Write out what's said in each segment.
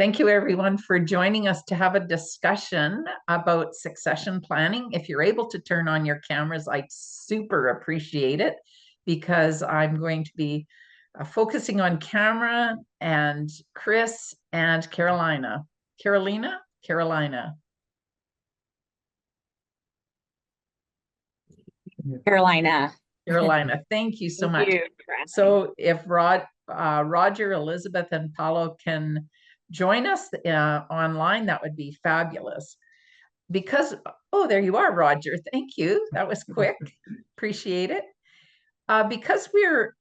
Thank you, everyone, for joining us to have a discussion about succession planning. If you're able to turn on your cameras, I'd super appreciate it because I'm going to be focusing on camera and Chris and Carolina. Carolina? Carolina. Carolina. Carolina. Thank you so much. You. So if Roger, Elizabeth, and Paulo can join us online, that would be fabulous. Because, oh, there you are, Roger. Thank you. That was quick. Appreciate it. Because we're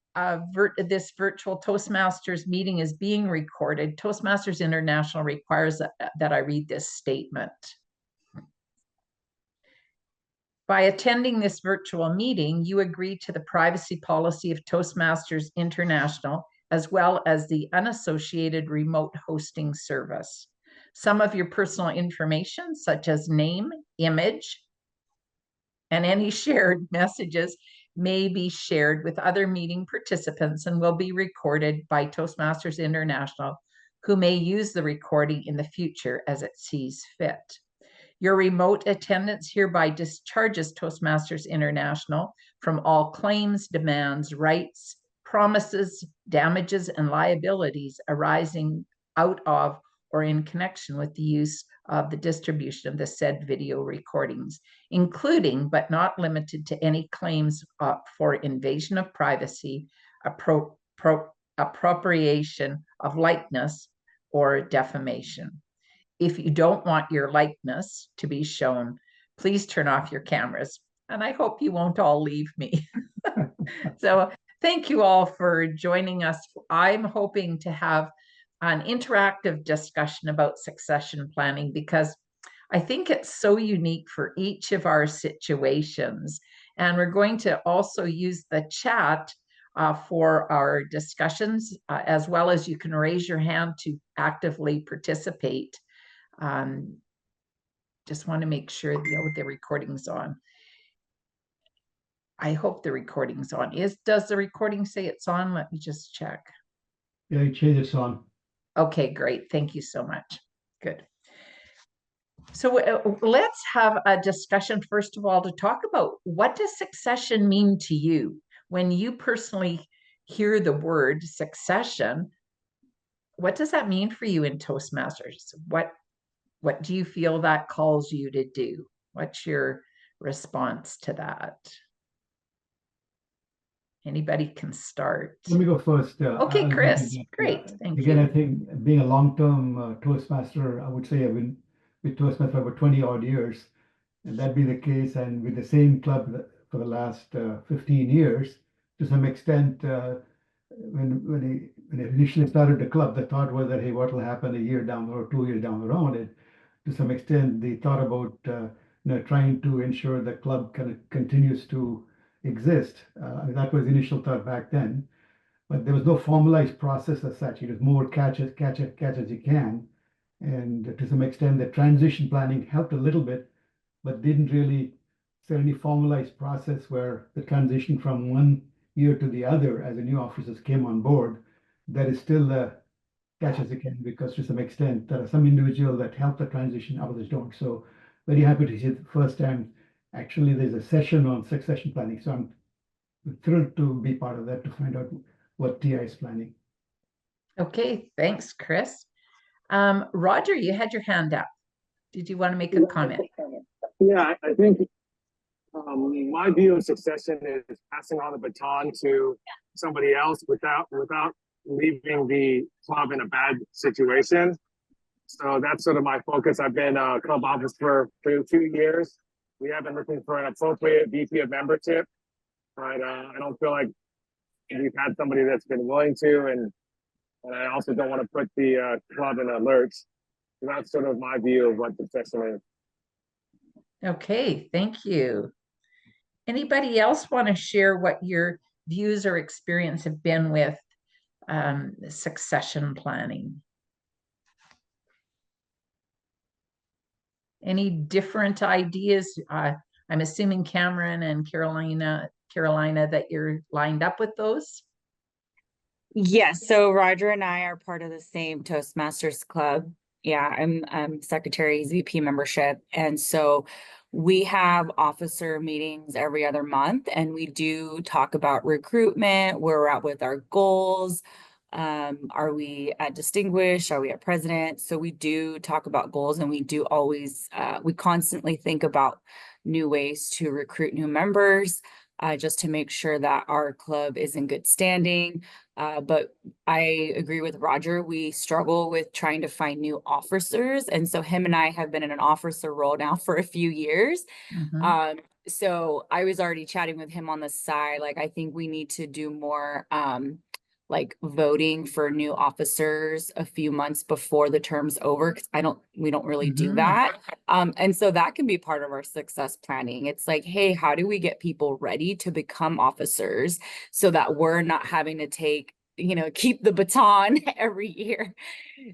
this virtual Toastmasters meeting is being recorded, Toastmasters International requires that I read this statement. By attending this virtual meeting, you agree to the privacy policy of Toastmasters International, as well as the unassociated remote hosting service. Some of your personal information, such as name, image, and any shared messages may be shared with other meeting participants and will be recorded by Toastmasters International, who may use the recording in the future as it sees fit. Your remote attendance hereby discharges Toastmasters International from all claims, demands, rights, promises, damages, and liabilities arising out of or in connection with the use of the distribution of the said video recordings, including but not limited to any claims for invasion of privacy, appropriation of likeness, or defamation. If you don't want your likeness to be shown, please turn off your cameras. And I hope you won't all leave me. So thank you all for joining us. I'm hoping to have an interactive discussion about succession planning because I think it's so unique for each of our situations. And we're going to also use the chat for our discussions, as well as you can raise your hand to actively participate. Just want to make sure the recording's on. I hope the recording's on. Does the recording say it's on? Let me just check. Yeah, it says it's on. Okay, great. Thank you so much. Good. So let's have a discussion, first of all, to talk about what does succession mean to you? When you personally hear the word succession, what does that mean for you in Toastmasters? What do you feel that calls you to do? What's your response to that? Anybody can start. Let me go first. Okay, Chris. Great. Thank you. Again, I think being a long-term Toastmaster, I would say I've been with Toastmaster for over 20 odd years, and that'd be the case. And with the same club for the last 15 years, to some extent, when I initially started the club, the thought was that, hey, what will happen a year down the road, 2 years down the road? And to some extent, they thought about trying to ensure the club kind of continues to exist. I mean, that was the initial thought back then, but there was no formalized process as such. It was more catch as you can. And to some extent, the transition planning helped a little bit, but didn't really set any formalized process where the transition from one year to the other as the new officers came on board, that is still the catch as you can, because to some extent, there are some individuals that help the transition, others don't. So very happy to see the first time, actually, there's a session on succession planning. So I'm thrilled to be part of that to find out what TI is planning. Okay, thanks, Chris. Roger, you had your hand up. Did you want to make a comment? Yeah, I think my view of succession is passing on the baton to somebody else without leaving the club in a bad situation. So that's sort of my focus. I've been a club officer for 2 years. We have been looking for an appropriate VP of membership, but I don't feel like we've had somebody that's been willing to, and I also don't want to put the club in a lurch. So that's sort of my view of what succession is. Okay, thank you. Anybody else want to share what your views or experience have been with succession planning? Any different ideas? I'm assuming Cameron and Carolina, that you're lined up with those. Yes, so Roger and I are part of the same Toastmasters club. Yeah, I'm secretary, VP membership. And so we have officer meetings every other month, and we do talk about recruitment, where we're at with our goals. Are we at distinguished? Are we at president? So we do talk about goals, and we do always we constantly think about new ways to recruit new members, just to make sure that our club is in good standing. But I agree with Roger. We struggle with trying to find new officers. And so him and I have been in an officer role now for a few years. Mhm. So I was already chatting with him on the side. Like, I think we need to do more like voting for new officers a few months before the term's over, because we don't really do Mhm. that. And so that can be part of our success planning. It's like, hey, how do we get people ready to become officers so that we're not having to keep the baton every year?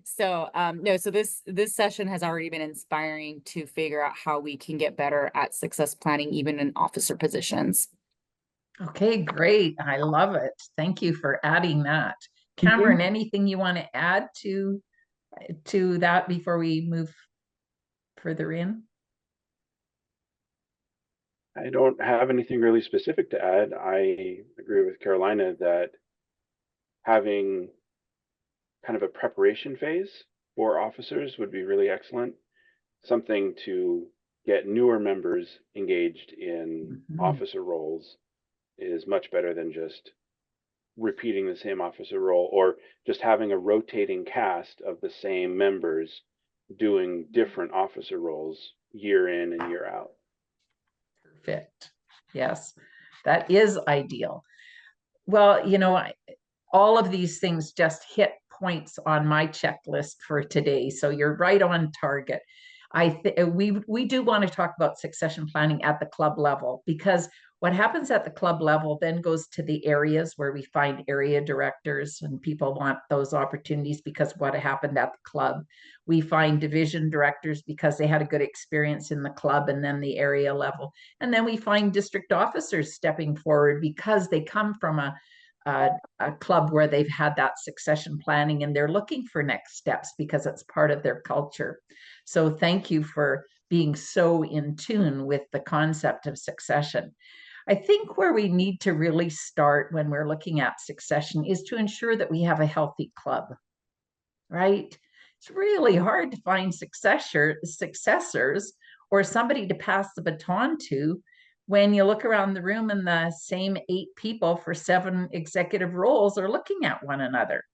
So no, so this session has already been inspiring to figure out how we can get better at success planning, even in officer positions. Okay, great. I love it. Thank you for adding that. Cameron, anything you want to add to that before we move further in? I don't have anything really specific to add. I agree with Carolina that having kind of a preparation phase for officers would be really excellent. Something to get newer members engaged in Mhm. officer roles is much better than just repeating the same officer role or just having a rotating cast of the same members doing different officer roles year in and year out. Perfect. Yes, that is ideal. Well, all of these things just hit points on my checklist for today. So you're right on target. We do want to talk about succession planning at the club level, because what happens at the club level then goes to the areas where we find area directors, and people want those opportunities because what happened at the club. We find division directors because they had a good experience in the club and then the area level. And then we find district officers stepping forward because they come from a club where they've had that succession planning and they're looking for next steps because it's part of their culture. So thank you for being so in tune with the concept of succession. I think where we need to really start when we're looking at succession is to ensure that we have a healthy club, right? It's really hard to find successors or somebody to pass the baton to when you look around the room and the same 8 people for 7 executive roles are looking at one another.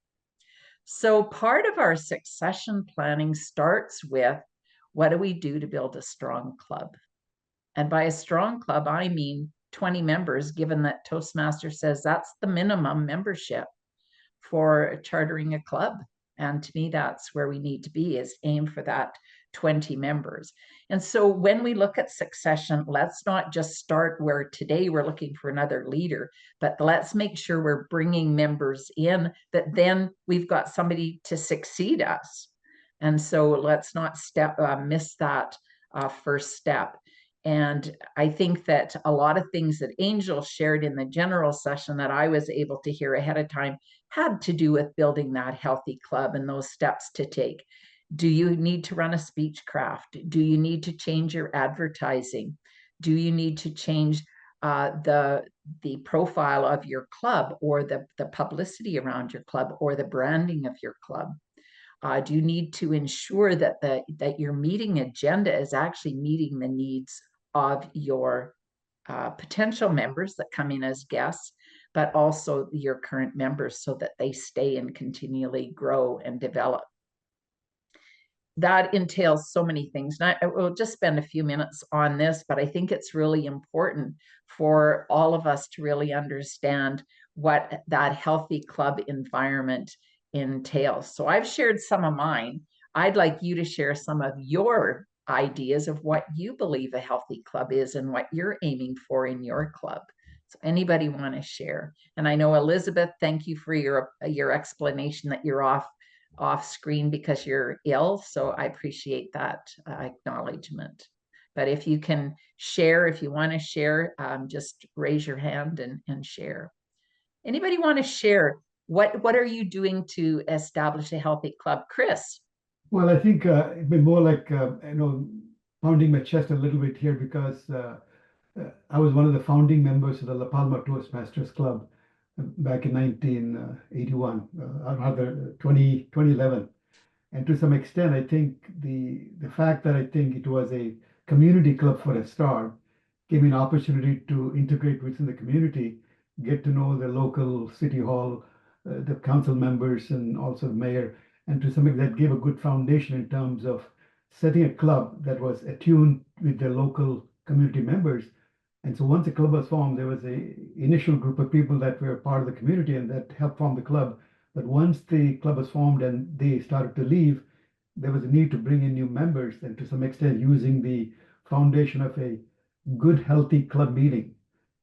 So part of our succession planning starts with, what do we do to build a strong club? And by a strong club, I mean 20 members, given that Toastmaster says that's the minimum membership for chartering a club. And to me, that's where we need to be, is aim for that 20 members. And so when we look at succession, let's not just start where today we're looking for another leader, but let's make sure we're bringing members in that then we've got somebody to succeed us. And so let's not miss that first step. And I think that a lot of things that Angel shared in the general session that I was able to hear ahead of time had to do with building that healthy club and those steps to take. Do you need to run a speech craft? Do you need to change your advertising? Do you need to change the profile of your club, or the publicity around your club, or the branding of your club? Do you need to ensure that that your meeting agenda is actually meeting the needs of your potential members that come in as guests, but also your current members, so that they stay and continually grow and develop? That entails so many things. And I will just spend a few minutes on this, but I think it's really important for all of us to really understand what that healthy club environment entails. So I've shared some of mine. I'd like you to share some of your ideas of what you believe a healthy club is and what you're aiming for in your club. So anybody want to share? And I know, Elizabeth, thank you for your explanation that you're off screen because you're ill. So I appreciate that acknowledgement. But if you can share, if you want to share, just raise your hand and share. Anybody want to share What are you doing to establish a healthy club, Chris? Well, I think it'd be more like, pounding my chest a little bit here because I was one of the founding members of the La Palma Toastmasters Club back in 1981, or rather 2011. And to some extent, I think the fact that I think it was a community club for a start gave me an opportunity to integrate within the community, get to know the local city hall, the council members, and also the mayor. And to some extent, that gave a good foundation in terms of setting a club that was attuned with the local community members. And so once the club was formed, there was a initial group of people that were part of the community and that helped form the club. But once the club was formed and they started to leave, there was a need to bring in new members, and to some extent using the foundation of a good, healthy club meeting,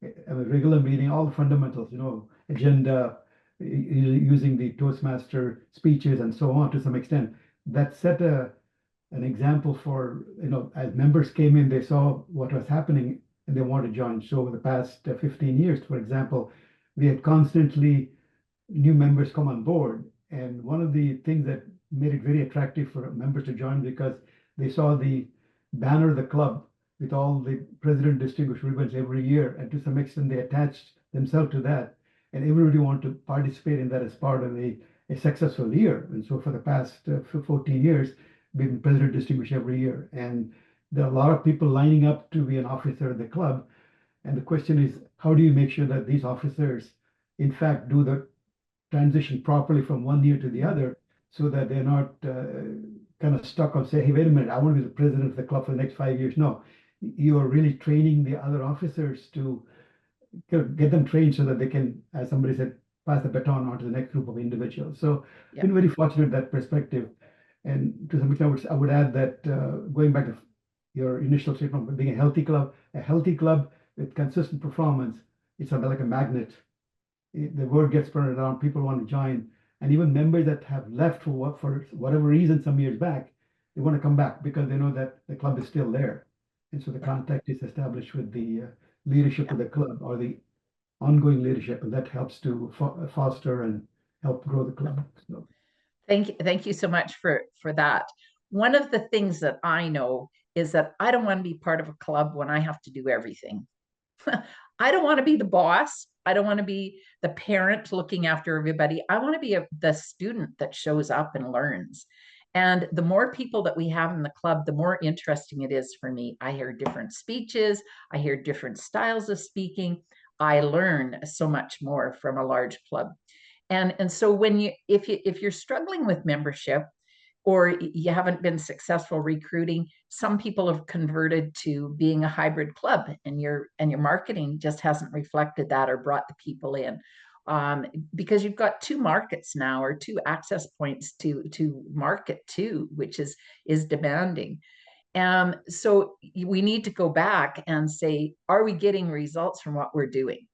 a regular meeting, all the fundamentals, agenda, using the Toastmaster speeches and so on to some extent. That set an example for, as members came in, they saw what was happening and they wanted to join. So over the past 15 years, for example, we had constantly new members come on board. And one of the things that made it very attractive for members to join because they saw the banner of the club with all the president distinguished ribbons every year. And to some extent, they attached themselves to that. And everybody wanted to participate in that as part of a successful year. And so for the past 14 years, we've been president distinguished every year. And there are a lot of people lining up to be an officer of the club. And the question is, how do you make sure that these officers, in fact, do the transition properly from one year to the other so that they're not kind of stuck on say, hey, wait a minute, I want to be the president of the club for the next 5 years. No, you are really training the other officers to get them trained so that they can, as somebody said, pass the baton on to the next group of individuals. So Yeah. been very fortunate in that perspective. And to some extent, I would add that going back to your initial statement, being a healthy club with consistent performance, it's like a magnet. The word gets spread around, people want to join, and even members that have left for whatever reason some years back, they want to come back because they know that the club is still there, and so the contact is established with the leadership of the club or the ongoing leadership, and that helps to foster and help grow the club. So. Thank you so much for that. One of the things that I know is that I don't want to be part of a club when I have to do everything. I don't want to be the boss. I don't want to be the parent looking after everybody. I want to be the student that shows up and learns. And the more people that we have in the club, the more interesting it is for me. I hear different speeches. I hear different styles of speaking. I learn so much more from a large club. And so if you're struggling with membership, or you haven't been successful recruiting, some people have converted to being a hybrid club, and your marketing just hasn't reflected that or brought the people in, because you've got two markets now, or two access points to market to, which is demanding. So we need to go back and say, are we getting results from what we're doing?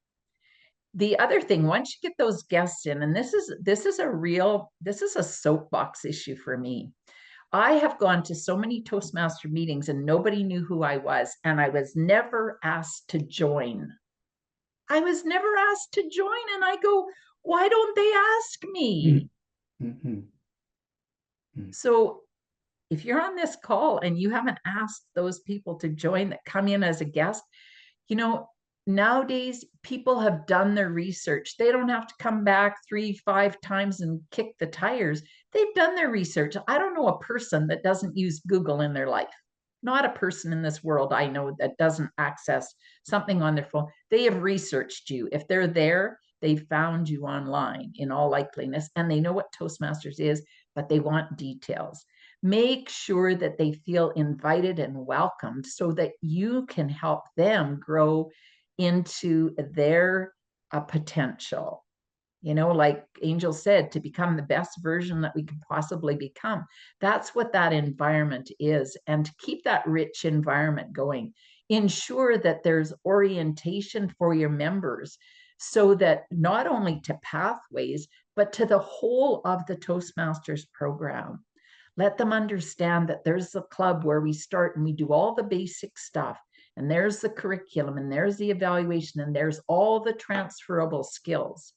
The other thing, once you get those guests in, and this is a soapbox issue for me. I have gone to so many Toastmaster meetings and nobody knew who I was, and I was never asked to join. I was never asked to join, and I go, why don't they ask me? Mm-hmm. Mm-hmm. So if you're on this call and you haven't asked those people to join that come in as a guest, nowadays people have done their research. They don't have to come back 3-5 times and kick the tires. They've done their research. I don't know a person that doesn't use Google in their life. Not a person in this world I know that doesn't access something on their phone. They have researched you. If they're there, they found you online in all likeliness, and they know what Toastmasters is, but they want details. Make sure that they feel invited and welcomed so that you can help them grow into their potential. Like Angel said, to become the best version that we can possibly become. That's what that environment is. And to keep that rich environment going, ensure that there's orientation for your members so that not only to pathways, but to the whole of the Toastmasters program. Let them understand that there's a club where we start and we do all the basic stuff. And there's the curriculum, and there's the evaluation, and there's all the transferable skills.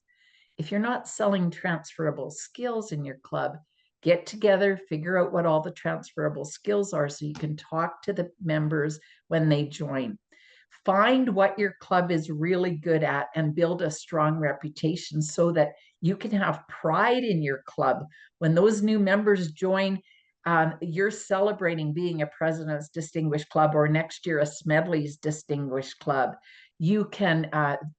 If you're not selling transferable skills in your club, get together, figure out what all the transferable skills are so you can talk to the members when they join. Find what your club is really good at and build a strong reputation so that you can have pride in your club. When those new members join, you're celebrating being a President's Distinguished Club, or next year a Smedley's Distinguished Club. You can,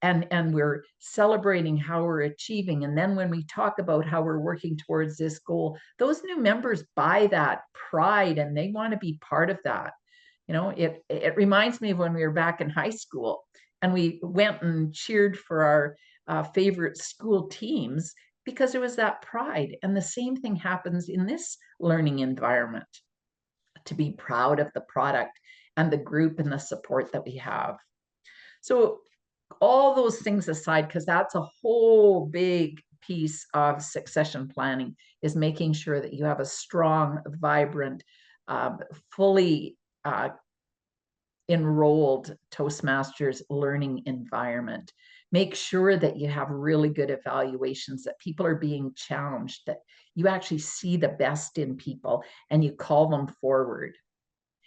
and we're celebrating how we're achieving. And then when we talk about how we're working towards this goal, those new members buy that pride and they want to be part of that. You know, it reminds me of when we were back in high school and we went and cheered for our favorite school teams because there was that pride. And the same thing happens in this learning environment, to be proud of the product and the group and the support that we have. So all those things aside, because that's a whole big piece of succession planning, is making sure that you have a strong, vibrant, fully enrolled Toastmasters learning environment. Make sure that you have really good evaluations, that people are being challenged, that you actually see the best in people and you call them forward.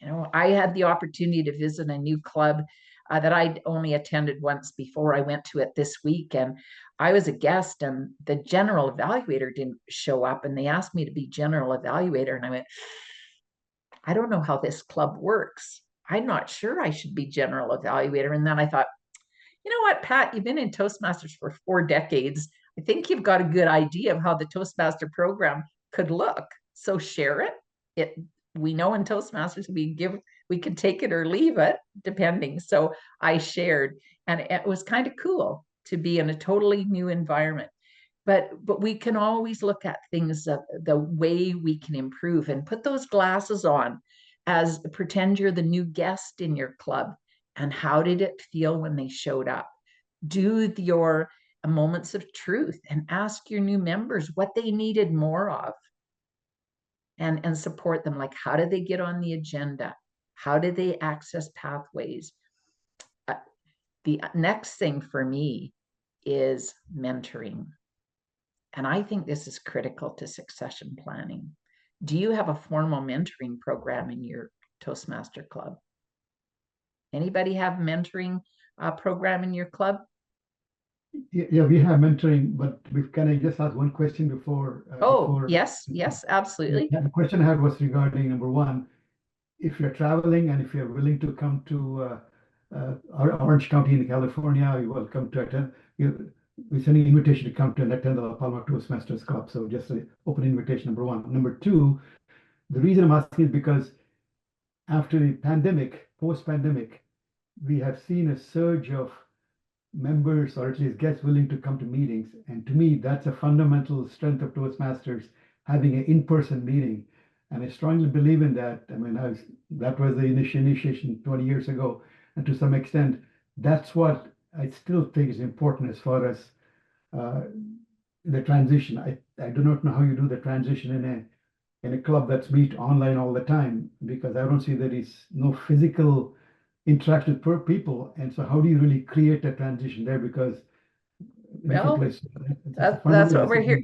You know, I had the opportunity to visit a new club that I'd only attended once before. I went to it this week and I was a guest and the general evaluator didn't show up and they asked me to be general evaluator. And I went, I don't know how this club works. I'm not sure I should be general evaluator. And then I thought, you know what, Pat, you've been in Toastmasters for 4 decades. I think you've got a good idea of how the Toastmaster program could look. So share it. We know in Toastmasters we can take it or leave it, depending. So I shared, and it was kind of cool to be in a totally new environment. But we can always look at things, the way we can improve, and put those glasses on as pretend you're the new guest in your club. And how did it feel when they showed up? Do your moments of truth and ask your new members what they needed more of, and support them. Like, how did they get on the agenda? How did they access pathways? The next thing for me is mentoring. And I think this is critical to succession planning. Do you have a formal mentoring program in your Toastmaster club? Anybody have mentoring program in your club? Yeah, we have mentoring, but can I just ask one question before? Yes, absolutely. The question I had was regarding number one, if you're traveling and if you're willing to come to Orange County in California, you're welcome to attend. We send an invitation to come to and attend the La Palma Toastmasters Club. So just an open invitation, number one. Number two, the reason I'm asking is because after the pandemic, post-pandemic, we have seen a surge of members, or at least guests, willing to come to meetings. And to me, that's a fundamental strength of Toastmasters, having an in-person meeting. And I strongly believe in that. I mean, that was the initiation 20 years ago. And to some extent, that's what I still think is important as far as the transition. I do not know how you do the transition in a club that's meet online all the time, because I don't see there is no physical interaction per people. And so how do you really create a transition there? Because well, that's what we're here.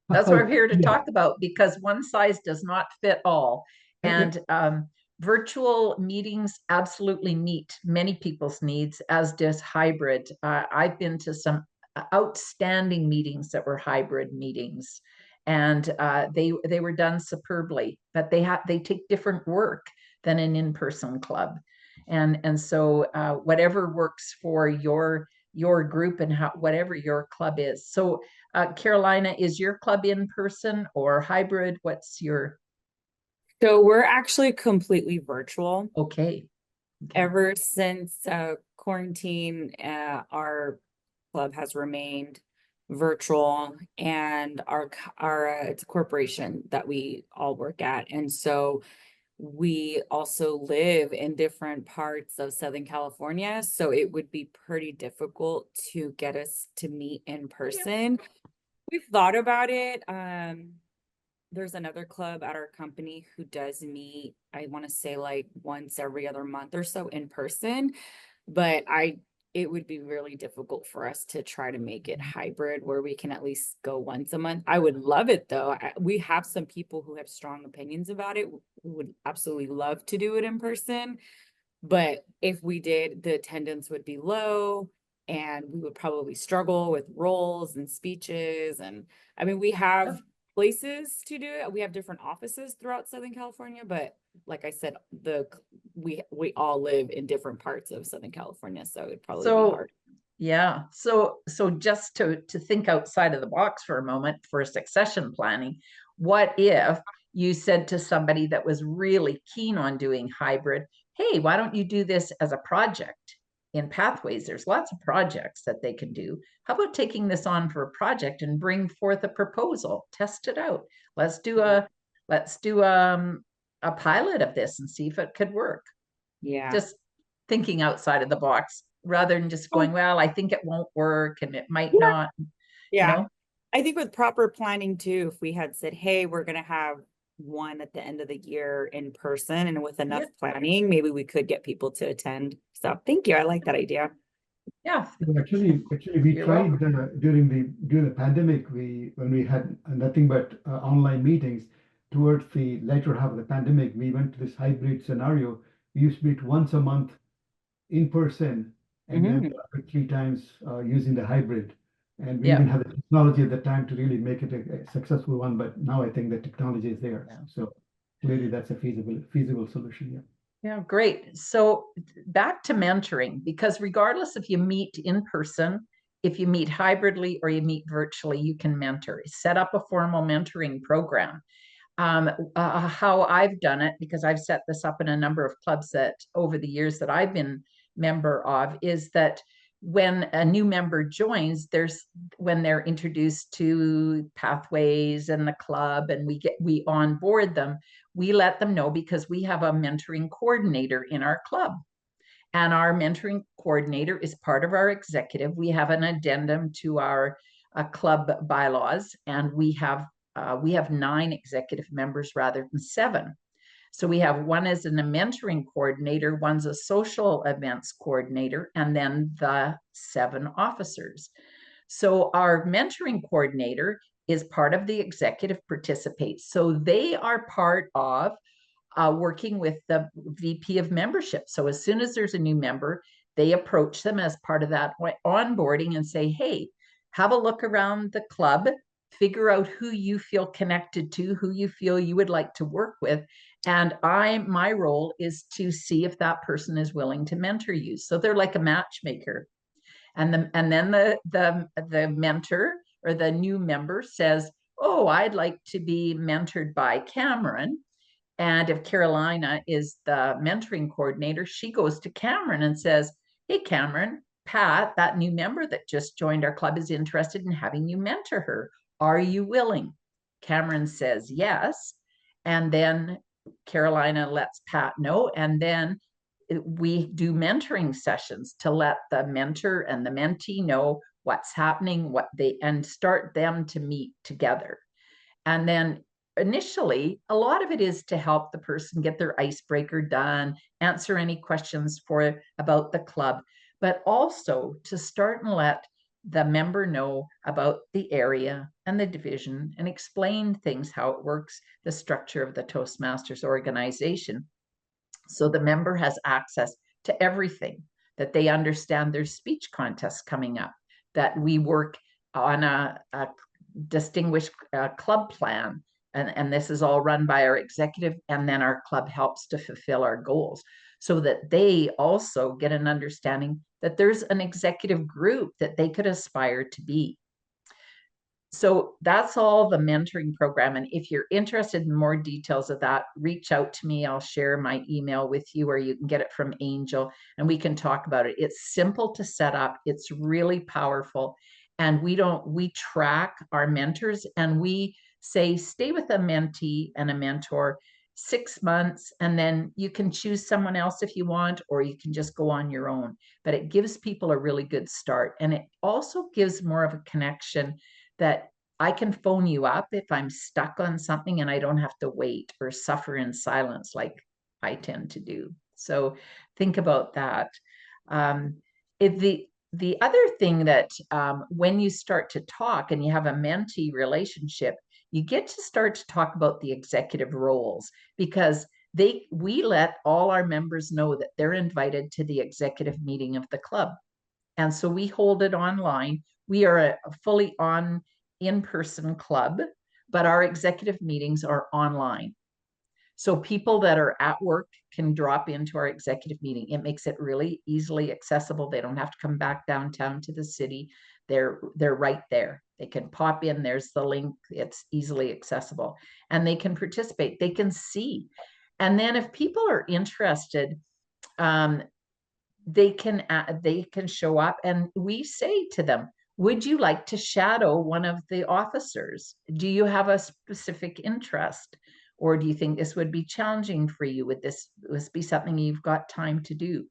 That's what we're here to talk about, because one size does not fit all. And virtual meetings absolutely meet many people's needs, as does hybrid. I've been to some outstanding meetings that were hybrid meetings, and they were done superbly, but they take different work than an in-person club. And so whatever works for your group and whatever your club is. So Carolina, is your club in person or hybrid? What's your? So we're actually completely virtual. Okay. Ever since quarantine, our club has remained virtual, and our it's a corporation that we all work at, and so we also live in different parts of Southern California, so it would be pretty difficult to get us to meet in person. We've thought about it. There's another club at our company who does meet, I want to say like once every other month or so in person, but I it would be really difficult for us to try to make it hybrid where we can at least go once a month. I would love it though. We have some people who have strong opinions about it, who would absolutely love to do it in person. But if we did, the attendance would be low and we would probably struggle with roles and speeches. And I mean, we have places to do it. We have different offices throughout Southern California, but like I said, we all live in different parts of Southern California, so it'd probably be So, hard. yeah, so just to think outside of the box for a moment for succession planning, what if you said to somebody that was really keen on doing hybrid, hey, why don't you do this as a project in Pathways? There's lots of projects that they can do. How about taking this on for a project and bring forth a proposal, test it out. Let's do a pilot of this and see if it could work. Yeah. Just thinking outside of the box rather than just going, well, I think it won't work and it might Yeah. not, Yeah. you know? I think with proper planning too, if we had said, hey, we're going to have one at the end of the year in person, and with enough planning, maybe we could get people to attend. So thank you. I like that idea. Yeah. Actually, we You're tried during the pandemic. When we had nothing but online meetings. Towards the later half of the pandemic, we went to this hybrid scenario. We used to meet once a month in person, and then 3 times using the hybrid. And we Yeah. didn't have the technology at the time to really make it a successful one. But now I think the technology is there, Yeah. so clearly that's a feasible solution. Yeah. Yeah, great. So back to mentoring, because regardless if you meet in person, if you meet hybridly or you meet virtually, you can mentor. Set up a formal mentoring program. How I've done it, because I've set this up in a number of clubs that over the years that I've been member of, is that when a new member joins, when they're introduced to Pathways and the club and we onboard them, we let them know, because we have a mentoring coordinator in our club. And our mentoring coordinator is part of our executive. We have an addendum to our club bylaws, and we have 9 executive members rather than 7. So we have one as a mentoring coordinator, one's a social events coordinator, and then the 7 officers. So our mentoring coordinator is part of the executive participates. So they are part of working with the VP of membership. So as soon as there's a new member, they approach them as part of that onboarding and say, hey, have a look around the club, figure out who you feel connected to, who you feel you would like to work with. And my role is to see if that person is willing to mentor you. So they're like a matchmaker. And then the mentor or the new member says, oh, I'd like to be mentored by Cameron. And if Carolina is the mentoring coordinator, she goes to Cameron and says, hey, Cameron, Pat, that new member that just joined our club, is interested in having you mentor her. Are you willing? Cameron says yes. And then Carolina lets Pat know. And then we do mentoring sessions to let the mentor and the mentee know what's happening, and start them to meet together. And then initially, a lot of it is to help the person get their icebreaker done, answer any questions about the club, but also to start and let the member know about the area and the division and explain things, how it works, the structure of the Toastmasters organization. So the member has access to everything, that they understand there's speech contests coming up, that we work on a distinguished club plan. And this is all run by our executive, and then our club helps to fulfill our goals, so that they also get an understanding that there's an executive group that they could aspire to be. So that's all the mentoring program. And if you're interested in more details of that, reach out to me. I'll share my email with you, or you can get it from Angel and we can talk about it. It's simple to set up. It's really powerful. And we track our mentors, and we say, stay with a mentee and a mentor 6 months, and then you can choose someone else if you want, or you can just go on your own. But it gives people a really good start. And it also gives more of a connection, that I can phone you up if I'm stuck on something and I don't have to wait or suffer in silence like I tend to do. So think about that. The other thing that when you start to talk and you have a mentee relationship, you get to start to talk about the executive roles, because we let all our members know that they're invited to the executive meeting of the club. And so we hold it online. We are a fully in-person club, but our executive meetings are online. So people that are at work can drop into our executive meeting. It makes it really easily accessible. They don't have to come back downtown to the city. They're right there. They can pop in. There's the link. It's easily accessible, and they can participate. They can see. And then if people are interested, they can show up, and we say to them, would you like to shadow one of the officers? Do you have a specific interest? Or do you think this would be challenging for you? Would this be something you've got time to do?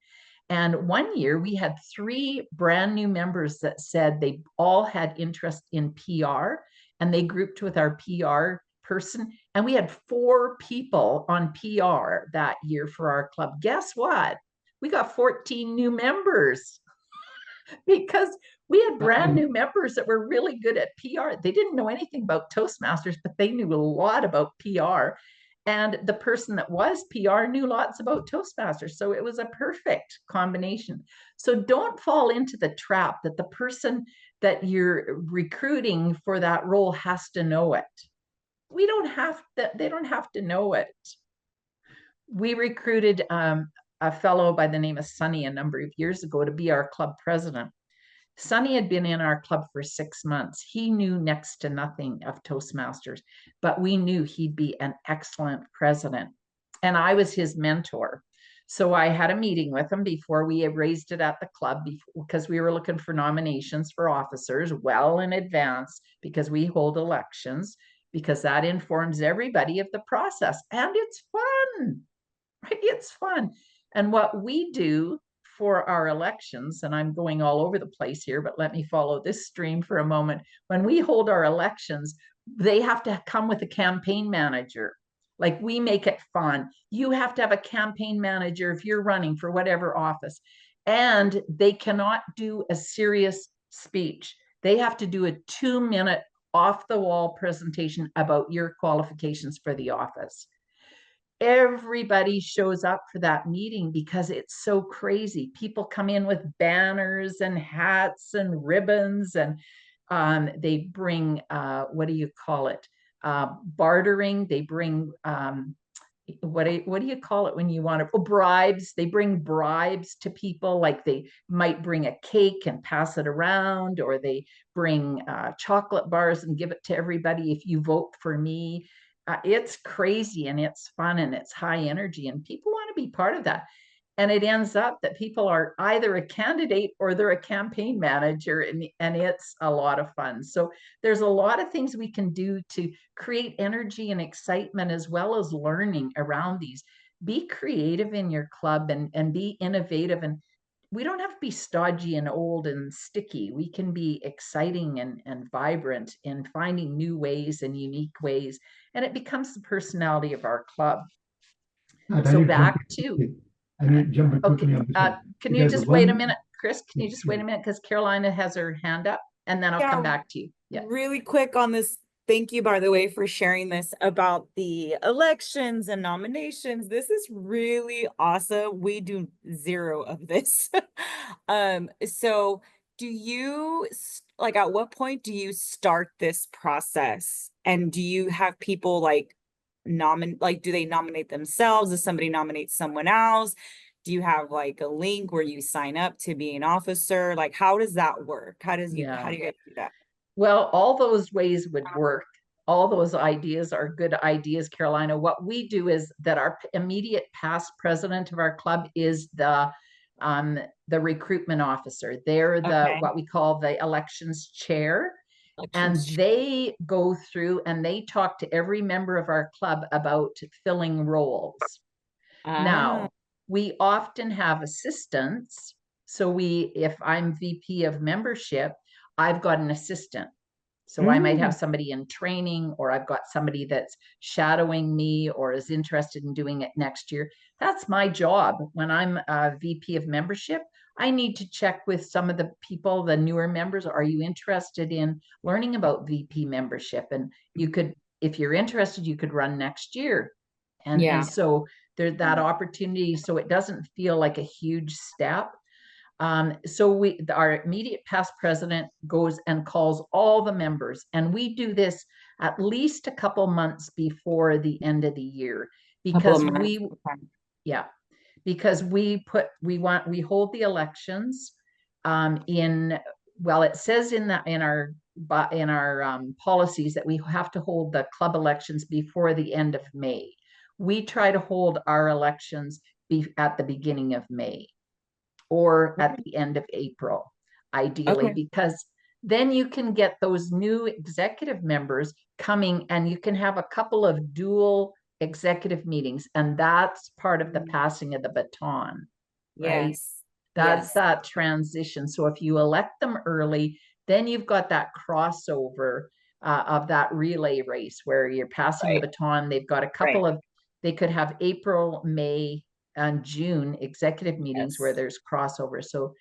And one year we had 3 brand new members that said they all had interest in PR, and they grouped with our PR person. And we had 4 people on PR that year for our club. Guess what? We got 14 new members because we had brand new members that were really good at PR. They didn't know anything about Toastmasters, but they knew a lot about PR. And the person that was PR knew lots about Toastmasters. So it was a perfect combination. So don't fall into the trap that the person that you're recruiting for that role has to know it. They don't have to know it. We recruited a fellow by the name of Sonny a number of years ago to be our club president. Sonny had been in our club for 6 months. He knew next to nothing of Toastmasters, but we knew he'd be an excellent president. And I was his mentor. So I had a meeting with him before we raised it at the club, because we were looking for nominations for officers well in advance, because we hold elections, because that informs everybody of the process. And it's fun. It's fun. And what we do for our elections, and I'm going all over the place here, but let me follow this stream for a moment. When we hold our elections, they have to come with a campaign manager. Like, we make it fun. You have to have a campaign manager if you're running for whatever office. And they cannot do a serious speech. They have to do a 2-minute off-the-wall presentation about your qualifications for the office. Everybody shows up for that meeting because it's so crazy. People come in with banners and hats and ribbons, and they bring what do you call it? Bartering. They bring what do you call it when you want to? Oh, bribes. They bring bribes to people. Like, they might bring a cake and pass it around, or they bring chocolate bars and give it to everybody if you vote for me. It's crazy, and it's fun, and it's high energy, and people want to be part of that. And it ends up that people are either a candidate or they're a campaign manager, and it's a lot of fun. So there's a lot of things we can do to create energy and excitement, as well as learning around these. Be creative in your club, and be innovative. And we don't have to be stodgy and old and sticky. We can be exciting and vibrant in finding new ways and unique ways. And it becomes the personality of our club. So back to, I need to jump in quickly okay, on this one. can you just wait a minute, Chris? Can you just wait a minute? Because Carolina has her hand up, and then I'll come back to you. Yeah. Really quick on this. Thank you, by the way, for sharing this about the elections and nominations. This is really awesome. We do 0 of this. So do you, like, at what point do you start this process? And do you have people like do they nominate themselves? Does somebody nominate someone else? Do you have like a link where you sign up to be an officer? Like, how does that work? How do you guys do that? Well, all those ways would work. All those ideas are good ideas, Carolina. What we do is that our immediate past president of our club is the recruitment officer. They're what we call the elections chair. And they go through and they talk to every member of our club about filling roles. Now, we often have assistants. So if I'm VP of membership, I've got an assistant. So I might have somebody in training, or I've got somebody that's shadowing me or is interested in doing it next year. That's my job. When I'm a VP of membership, I need to check with some of the people, the newer members. Are you interested in learning about VP membership? And you could, if you're interested, you could run next year. Yeah. And so there's that opportunity. So it doesn't feel like a huge step. So our immediate past president goes and calls all the members, and we do this at least a couple months before the end of the year, because yeah, because we hold the elections well, it says in our policies that we have to hold the club elections before the end of May. We try to hold our elections at the beginning of May or at the end of April, ideally, because then you can get those new executive members coming and you can have a couple of dual executive meetings, and that's part of the passing of the baton, right? Yes. That's that transition. So if you elect them early, then you've got that crossover of that relay race where you're passing the baton. They've got a couple of, they could have April, May, and June executive meetings where there's crossover. So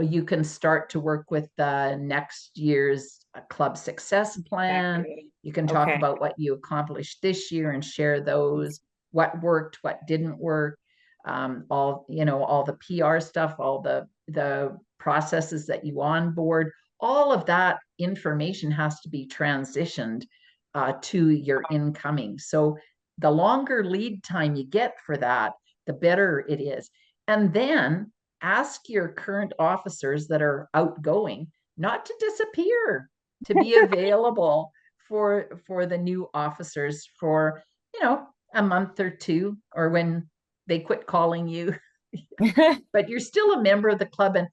you can start to work with the next year's club success plan. You can talk about what you accomplished this year and share those, what worked, what didn't work, all the PR stuff, all the processes that you onboard. All of that information has to be transitioned to your incoming. So the longer lead time you get for that, the better it is. And then ask your current officers that are outgoing not to disappear, to be available for the new officers for, a month or two, or when they quit calling you. But you're still a member of the club. And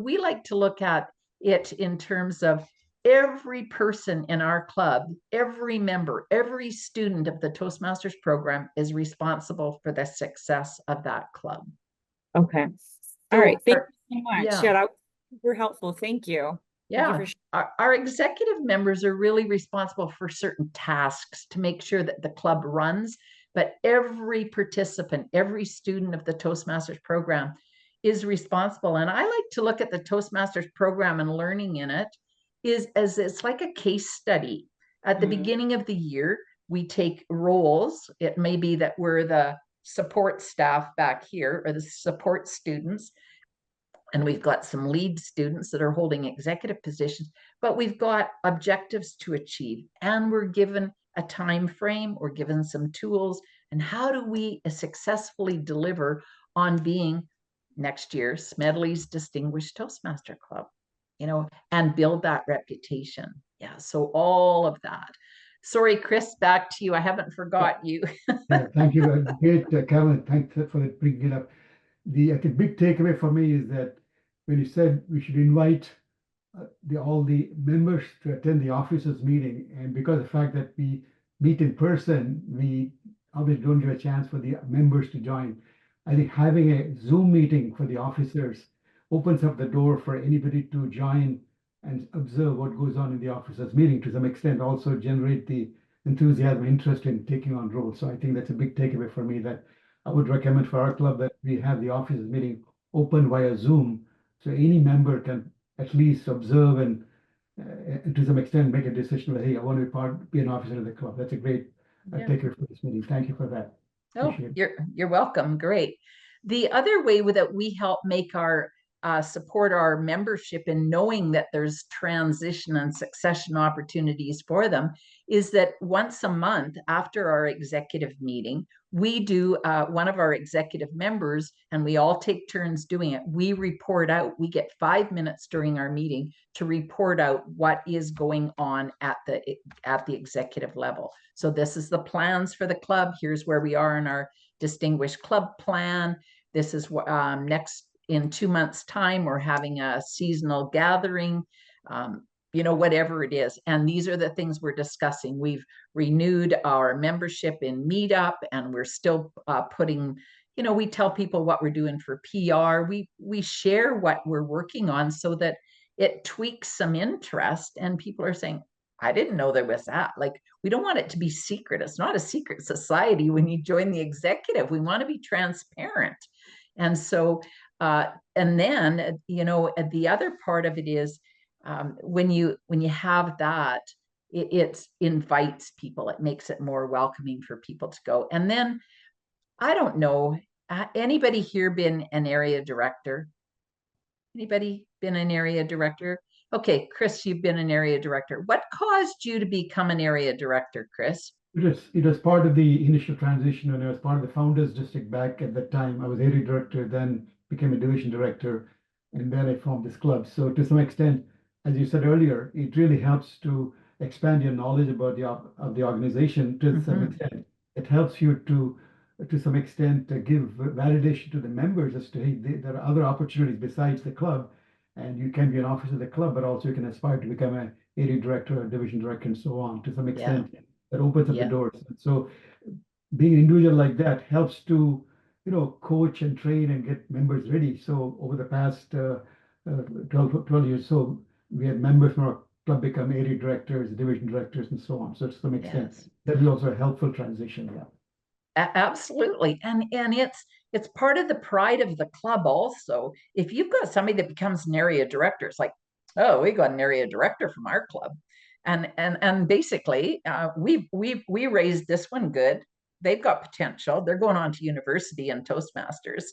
we like to look at it in terms of every person in our club, every member, every student of the Toastmasters program is responsible for the success of that club. Okay. All right. Thank you so much. Yeah, that was super helpful. Thank you. Yeah. Our executive members are really responsible for certain tasks to make sure that the club runs, but every participant, every student of the Toastmasters program is responsible. And I like to look at the Toastmasters program and learning in it as it's like a case study. At the beginning of the year, we take roles. It may be that we're the support staff back here or the support students, and we've got some lead students that are holding executive positions, but we've got objectives to achieve, and we're given a time frame, we're given some tools, and how do we successfully deliver on being next year Smedley's Distinguished Toastmaster Club, and build that reputation. Yeah, so all of that. Sorry, Chris, back to you. I haven't forgot you. Yeah, thank you. Great, Caroline. Thanks for bringing it up. I think big takeaway for me is that when you said we should invite all the members to attend the officers meeting, and because of the fact that we meet in person, we obviously don't give a chance for the members to join. I think having a Zoom meeting for the officers opens up the door for anybody to join and observe what goes on in the officers meeting, to some extent also generate the enthusiasm, interest in taking on roles. So I think that's a big takeaway for me, that I would recommend for our club that we have the officers meeting open via Zoom, so any member can at least observe and to some extent make a decision that, hey, I want to be an officer of the club. That's a great takeaway for this meeting. Thank you for that. Oh, you're welcome. Great. The other way that we help make our support our membership in knowing that there's transition and succession opportunities for them is that once a month after our executive meeting, we do one of our executive members, and we all take turns doing it. We report out, we get 5 minutes during our meeting to report out what is going on at the executive level. So this is the plans for the club. Here's where we are in our distinguished club plan. This is what next in 2 months' time, we're having a seasonal gathering, whatever it is. And these are the things we're discussing. We've renewed our membership in Meetup, and we're still putting, we tell people what we're doing for PR. We share what we're working on so that it tweaks some interest, and people are saying, I didn't know there was that. Like, we don't want it to be secret. It's not a secret society when you join the executive. We want to be transparent. And so And then, you know, the other part of it is when you have that, it invites people. It makes it more welcoming for people to go. And then, I don't know, anybody here been an area director? Anybody been an area director? Okay, Chris, you've been an area director. What caused you to become an area director, Chris? It was part of the initial transition, and I was part of the founders district back at that time. I was area director, then became a division director, and then I formed this club. So to some extent, as you said earlier, it really helps to expand your knowledge about of the organization to some extent. It helps you to some extent give validation to the members as to, hey, there are other opportunities besides the club, and you can be an officer of the club, but also you can aspire to become an area director, a division director, and so on. To some extent, that opens up the doors. So being an individual like that helps to, you know, coach and train and get members ready. So over the past 12 years, so we had members from our club become area directors, division directors, and so on. So to some extent, that is also a helpful transition. Yeah. Absolutely. And it's part of the pride of the club also. If you've got somebody that becomes an area director, it's like, oh, we got an area director from our club. And basically we raised this one good. They've got potential. They're going on to university and Toastmasters.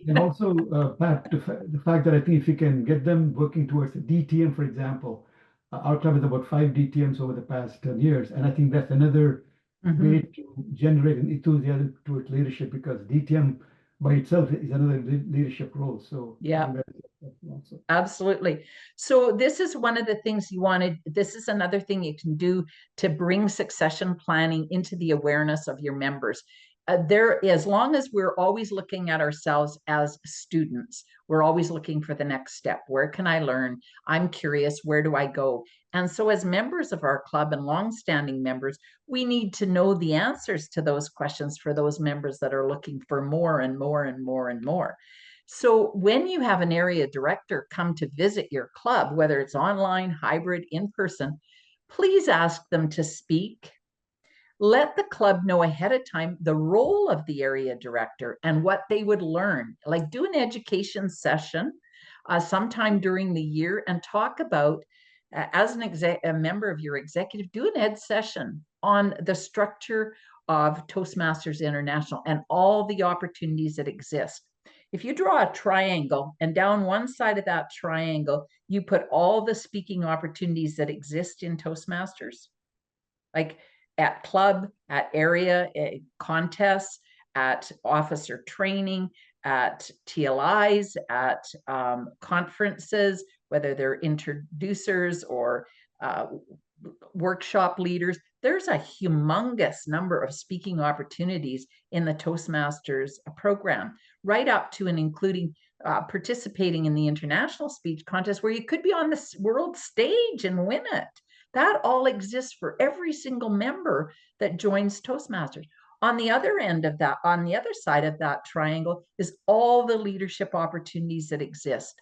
And also, Pat, the fact that I think if you can get them working towards the DTM, for example, our club is about 5 DTMs over the past 10 years. And I think that's another way to generate an enthusiasm towards leadership, because DTM by itself is another leadership role. So yeah, absolutely. So this is one of the things you wanted. This is another thing you can do to bring succession planning into the awareness of your members. As long as we're always looking at ourselves as students, we're always looking for the next step. Where can I learn? I'm curious, where do I go? And so as members of our club and longstanding members, we need to know the answers to those questions for those members that are looking for more and more and more and more. So when you have an area director come to visit your club, whether it's online, hybrid, in person, please ask them to speak. Let the club know ahead of time the role of the area director and what they would learn. Like, do an education session sometime during the year and talk about, as a member of your executive, do an ed session on the structure of Toastmasters International and all the opportunities that exist. If you draw a triangle and down one side of that triangle, you put all the speaking opportunities that exist in Toastmasters, like at club, at area contests, at officer training, at TLIs, at conferences, whether they're introducers or workshop leaders. There's a humongous number of speaking opportunities in the Toastmasters program, right up to and including participating in the international speech contest, where you could be on the world stage and win it. That all exists for every single member that joins Toastmasters. On the other end of that, on the other side of that triangle, is all the leadership opportunities that exist.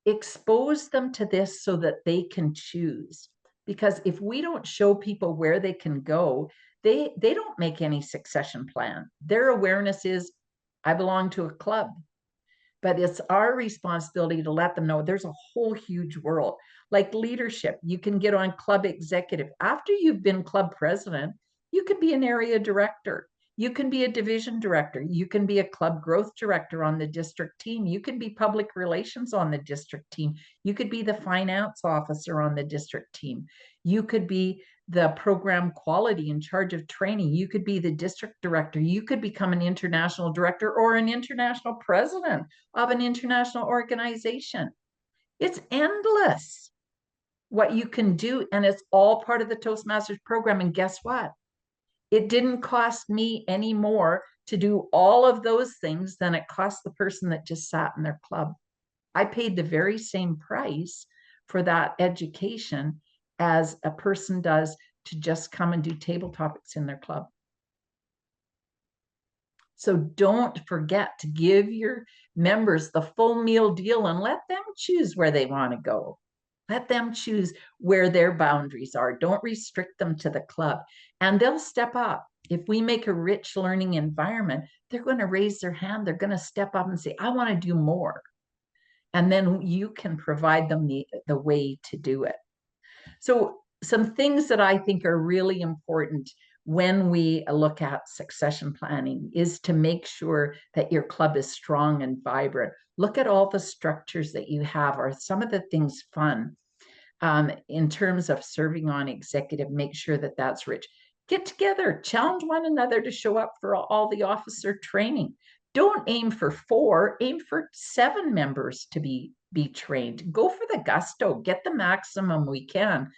Expose them to this so that they can choose. Because if we don't show people where they can go, they don't make any succession plan. Their awareness is, I belong to a club. But it's our responsibility to let them know there's a whole huge world. Like leadership, you can get on club executive. After you've been club president, you can be an area director. You can be a division director. You can be a club growth director on the district team. You can be public relations on the district team. You could be the finance officer on the district team. You could be the program quality in charge of training. You could be the district director. You could become an international director or an international president of an international organization. It's endless what you can do, and it's all part of the Toastmasters program. And guess what? It didn't cost me any more to do all of those things than it cost the person that just sat in their club. I paid the very same price for that education as a person does to just come and do table topics in their club. So don't forget to give your members the full meal deal and let them choose where they want to go. Let them choose where their boundaries are. Don't restrict them to the club, and they'll step up. If we make a rich learning environment, they're going to raise their hand. They're going to step up and say, I want to do more. And then you can provide them the way to do it. So some things that I think are really important when we look at succession planning is to make sure that your club is strong and vibrant. Look at all the structures that you have. Are some of the things fun? In terms of serving on executive, make sure that that's rich. Get together, challenge one another to show up for all the officer training. Don't aim for 4, aim for 7 members to be trained. Go for the gusto, get the maximum we can.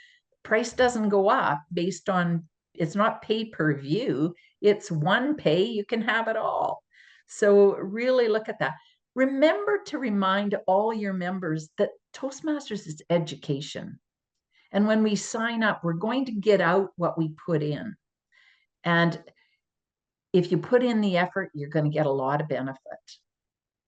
Price doesn't go up based on, it's not pay per view, it's one pay, you can have it all. So really look at that. Remember to remind all your members that Toastmasters is education. And when we sign up, we're going to get out what we put in. And if you put in the effort, you're going to get a lot of benefit.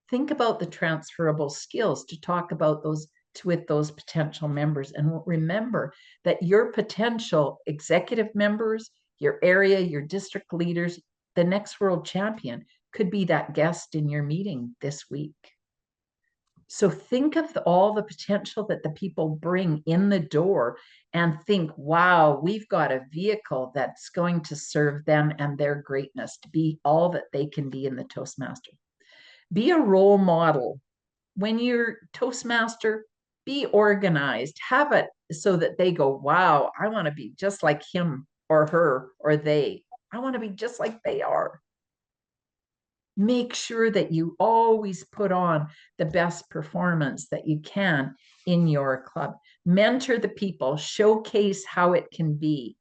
Think about the transferable skills to talk about those with those potential members. And remember that your potential executive members, your area, your district leaders, the next world champion could be that guest in your meeting this week. So think of all the potential that the people bring in the door and think, wow, we've got a vehicle that's going to serve them and their greatness to be all that they can be in the Toastmaster. Be a role model. When you're Toastmaster, be organized. Have it so that they go, wow, I want to be just like him or her or they. I want to be just like they are. Make sure that you always put on the best performance that you can in your club. Mentor the people, showcase how it can be.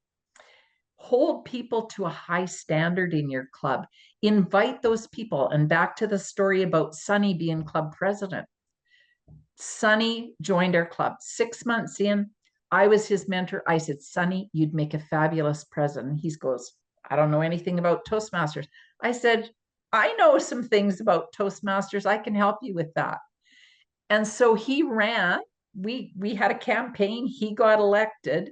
Hold people to a high standard in your club. Invite those people. And back to the story about Sonny being club president. Sonny joined our club 6 months in. I was his mentor. I said, Sonny, you'd make a fabulous president. He goes, I don't know anything about Toastmasters. I said, I know some things about Toastmasters. I can help you with that. And so he ran. We had a campaign. He got elected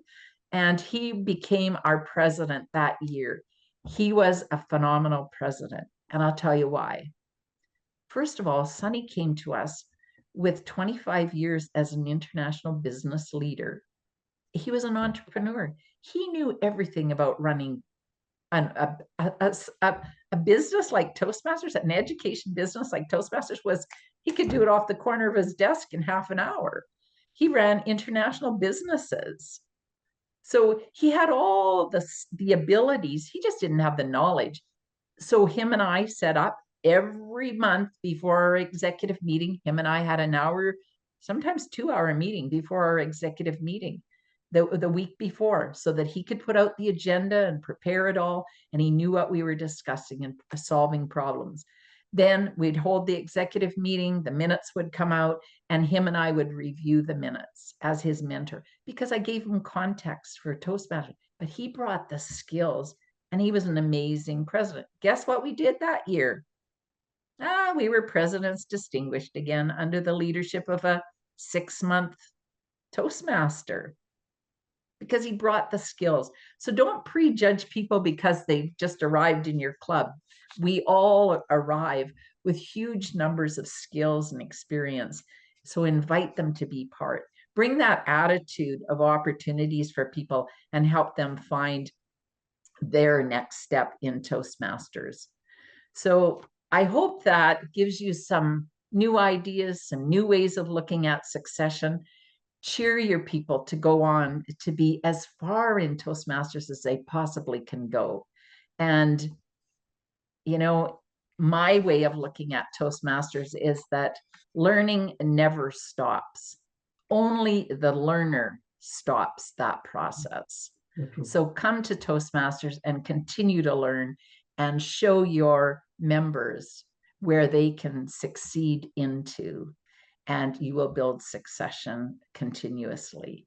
and he became our president that year. He was a phenomenal president. And I'll tell you why. First of all, Sonny came to us with 25 years as an international business leader. He was an entrepreneur. He knew everything about running a business like Toastmasters, an education business like Toastmasters. He could do it off the corner of his desk in half an hour. He ran international businesses. So he had all the abilities. He just didn't have the knowledge. So him and I set up every month before our executive meeting. Him and I had an hour, sometimes 2-hour meeting before our executive meeting the week before, so that he could put out the agenda and prepare it all. And he knew what we were discussing and solving problems. Then we'd hold the executive meeting, the minutes would come out, and him and I would review the minutes as his mentor, because I gave him context for Toastmasters, but he brought the skills and he was an amazing president. Guess what we did that year? We were President's Distinguished again under the leadership of a 6-month Toastmaster, because he brought the skills. So don't prejudge people because they've just arrived in your club. We all arrive with huge numbers of skills and experience. So invite them to be part. Bring that attitude of opportunities for people and help them find their next step in Toastmasters. So I hope that gives you some new ideas, some new ways of looking at succession. Cheer your people to go on to be as far in Toastmasters as they possibly can go. And, you know, my way of looking at Toastmasters is that learning never stops. Only the learner stops that process. So come to Toastmasters and continue to learn and show your members where they can succeed into, and you will build succession continuously.